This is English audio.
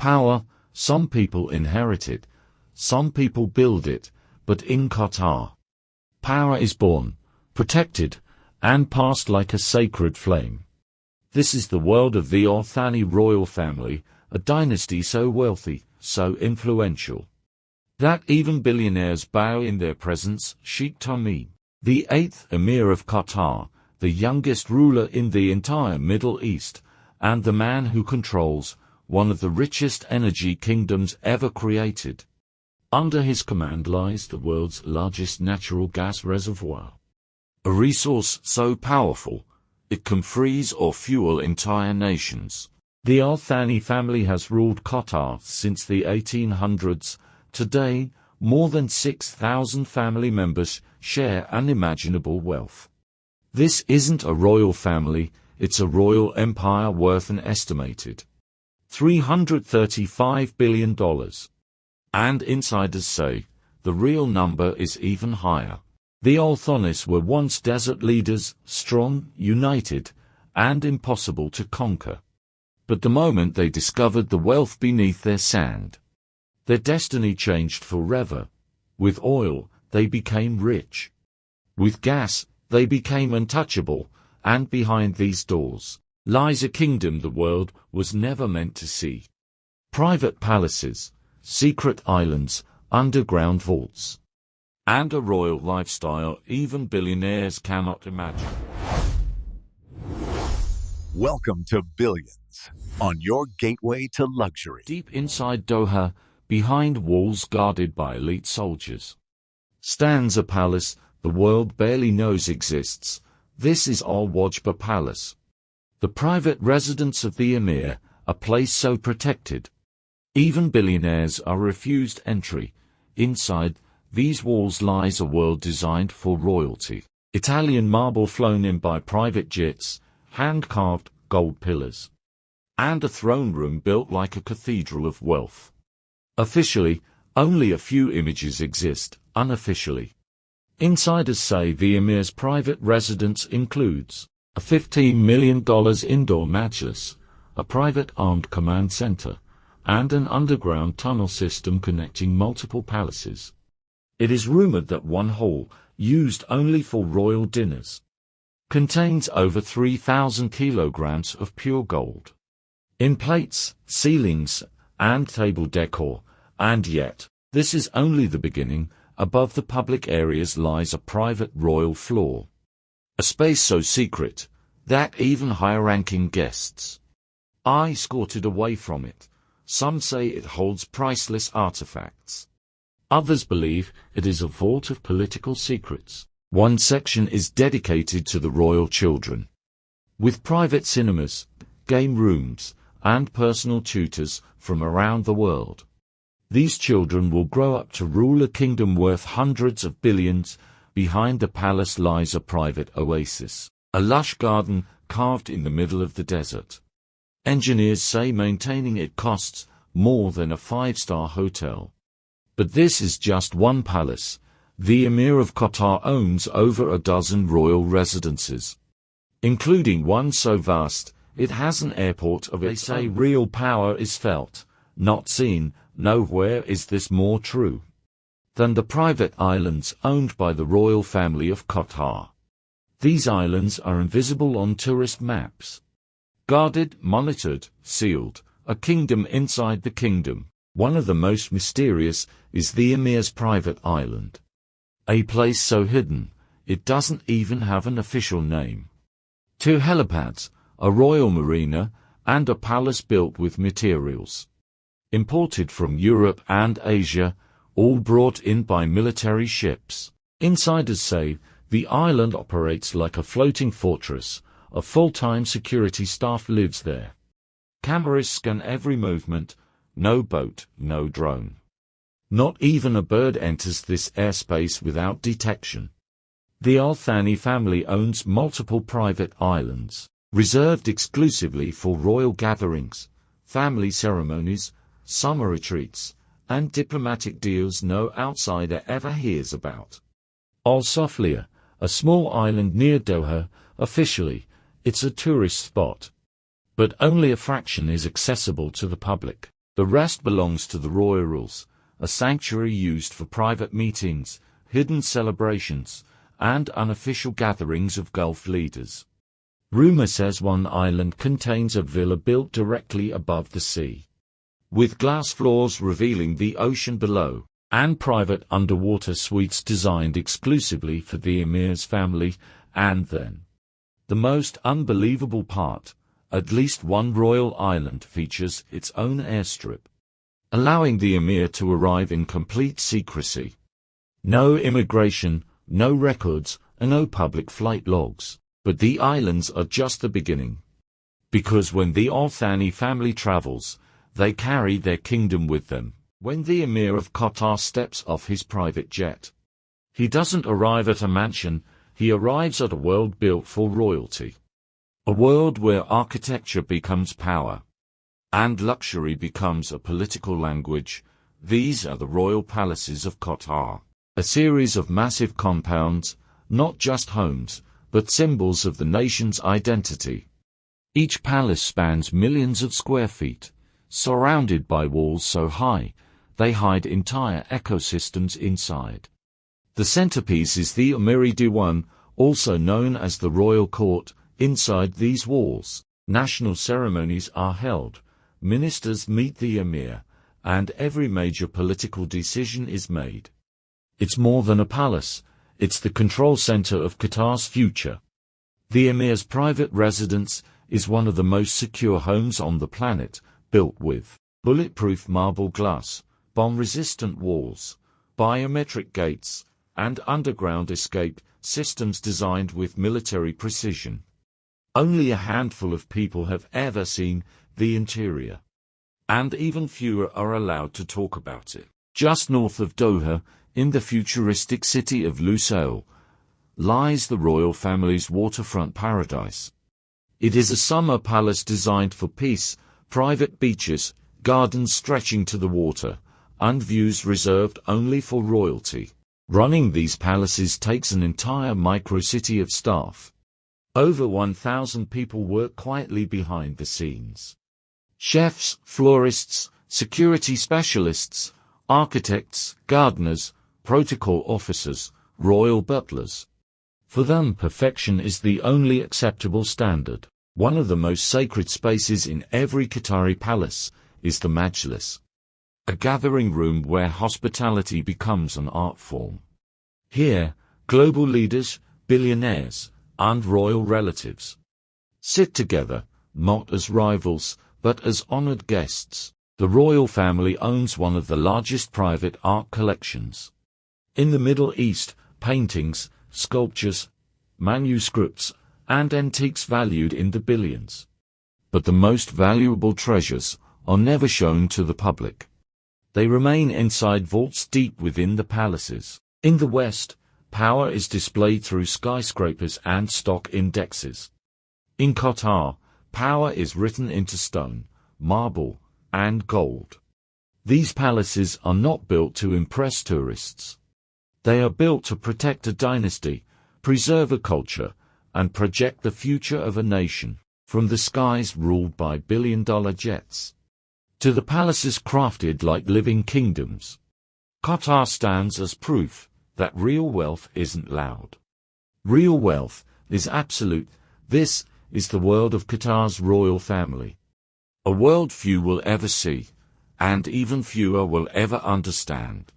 Power, some people inherit it, some people build it, but in Qatar, power is born, protected, and passed like a sacred flame. This is the world of the Thani Royal Family, a dynasty so wealthy, so influential, that even billionaires bow in their presence. Sheikh Tamim, the 8th Emir of Qatar, the youngest ruler in the entire Middle East, and the man who controls one of the richest energy kingdoms ever created. Under his command lies the world's largest natural gas reservoir, a resource so powerful it can freeze or fuel entire nations. The Al Thani family has ruled Qatar since the 1800s. Today, more than 6,000 family members share unimaginable wealth. This isn't a royal family, it's a royal empire worth an estimated $335 billion. And insiders say the real number is even higher. The Al Thanis were once desert leaders, strong, united, and impossible to conquer. But the moment they discovered the wealth beneath their sand, their destiny changed forever. With oil, they became rich. With gas, they became untouchable, and behind these doors lies a kingdom the world was never meant to see. Private palaces, secret islands, underground vaults, and a royal lifestyle even billionaires cannot imagine. Welcome to Billions, on your gateway to luxury. Deep inside Doha, behind walls guarded by elite soldiers, stands a palace the world barely knows exists. This is Al Wajba Palace, the private residence of the Emir, a place so protected even billionaires are refused entry. Inside these walls lies a world designed for royalty. Italian marble flown in by private jets, hand-carved gold pillars, and a throne room built like a cathedral of wealth. Officially, only a few images exist. Unofficially, insiders say the Emir's private residence includes a $15 million indoor mattress, a private armed command center, and an underground tunnel system connecting multiple palaces. It is rumored that one hall, used only for royal dinners, contains over 3,000 kilograms of pure gold in plates, ceilings, and table decor. And yet, this is only the beginning. Above the public areas lies a private royal floor, a space so secret that even higher-ranking guests are escorted away from it. Some say it holds priceless artifacts. Others believe it is a vault of political secrets. One section is dedicated to the royal children, with private cinemas, game rooms, and personal tutors from around the world. These children will grow up to rule a kingdom worth hundreds of billions. Behind the palace lies a private oasis, a lush garden carved in the middle of the desert. Engineers say maintaining it costs more than a 5-star hotel. But this is just one palace. The Emir of Qatar owns over a dozen royal residences, including one so vast it has an airport of its own. They say real power is felt, not seen. Nowhere is this more true than the private islands owned by the royal family of Qatar. These islands are invisible on tourist maps. Guarded, monitored, sealed, a kingdom inside the kingdom. One of the most mysterious is the Emir's private island, a place so hidden it doesn't even have an official name. 2 helipads, a royal marina, and a palace built with materials imported from Europe and Asia, all brought in by military ships. Insiders say the island operates like a floating fortress. A full-time security staff lives there. Cameras scan every movement. No boat, no drone. Not even a bird enters this airspace without detection. The Al Thani family owns multiple private islands, reserved exclusively for royal gatherings, family ceremonies, summer retreats, and diplomatic deals no outsider ever hears about. Al Soflia, a small island near Doha, officially, it's a tourist spot, but only a fraction is accessible to the public. The rest belongs to the royals, a sanctuary used for private meetings, hidden celebrations, and unofficial gatherings of Gulf leaders. Rumor says one island contains a villa built directly above the sea, with glass floors revealing the ocean below, and private underwater suites designed exclusively for the emir's family. And then, the most unbelievable part, at least one royal island features its own airstrip, allowing the emir to arrive in complete secrecy. No immigration, no records, and no public flight logs. But the islands are just the beginning. Because when the Al Thani family travels, they carry their kingdom with them. When the Emir of Qatar steps off his private jet, he doesn't arrive at a mansion, he arrives at a world built for royalty. A world where architecture becomes power, and luxury becomes a political language. These are the royal palaces of Qatar. A series of massive compounds, not just homes, but symbols of the nation's identity. Each palace spans millions of square feet, surrounded by walls so high, they hide entire ecosystems inside. The centerpiece is the Emiri Diwan, also known as the Royal Court. Inside these walls, national ceremonies are held, ministers meet the Emir, and every major political decision is made. It's more than a palace, it's the control center of Qatar's future. The Emir's private residence is one of the most secure homes on the planet, built with bulletproof marble glass, bomb-resistant walls, biometric gates, and underground escape systems designed with military precision. Only a handful of people have ever seen the interior, and even fewer are allowed to talk about it. Just north of Doha, in the futuristic city of Lusail, lies the royal family's waterfront paradise. It is a summer palace designed for peace, private beaches, gardens stretching to the water, and views reserved only for royalty. Running these palaces takes an entire micro-city of staff. Over 1,000 people work quietly behind the scenes. Chefs, florists, security specialists, architects, gardeners, protocol officers, royal butlers. For them, perfection is the only acceptable standard. One of the most sacred spaces in every Qatari palace is the Majlis, a gathering room where hospitality becomes an art form. Here, global leaders, billionaires, and royal relatives sit together, not as rivals, but as honored guests. The royal family owns one of the largest private art collections in the Middle East: paintings, sculptures, manuscripts, and antiques valued in the billions. But the most valuable treasures are never shown to the public. They remain inside vaults deep within the palaces. In the West, power is displayed through skyscrapers and stock indexes. In Qatar, power is written into stone, marble, and gold. These palaces are not built to impress tourists. They are built to protect a dynasty, preserve a culture, and project the future of a nation. From the skies ruled by billion-dollar jets to the palaces crafted like living kingdoms, Qatar stands as proof that real wealth isn't loud. Real wealth is absolute. This is the world of Qatar's royal family. A world few will ever see, and even fewer will ever understand.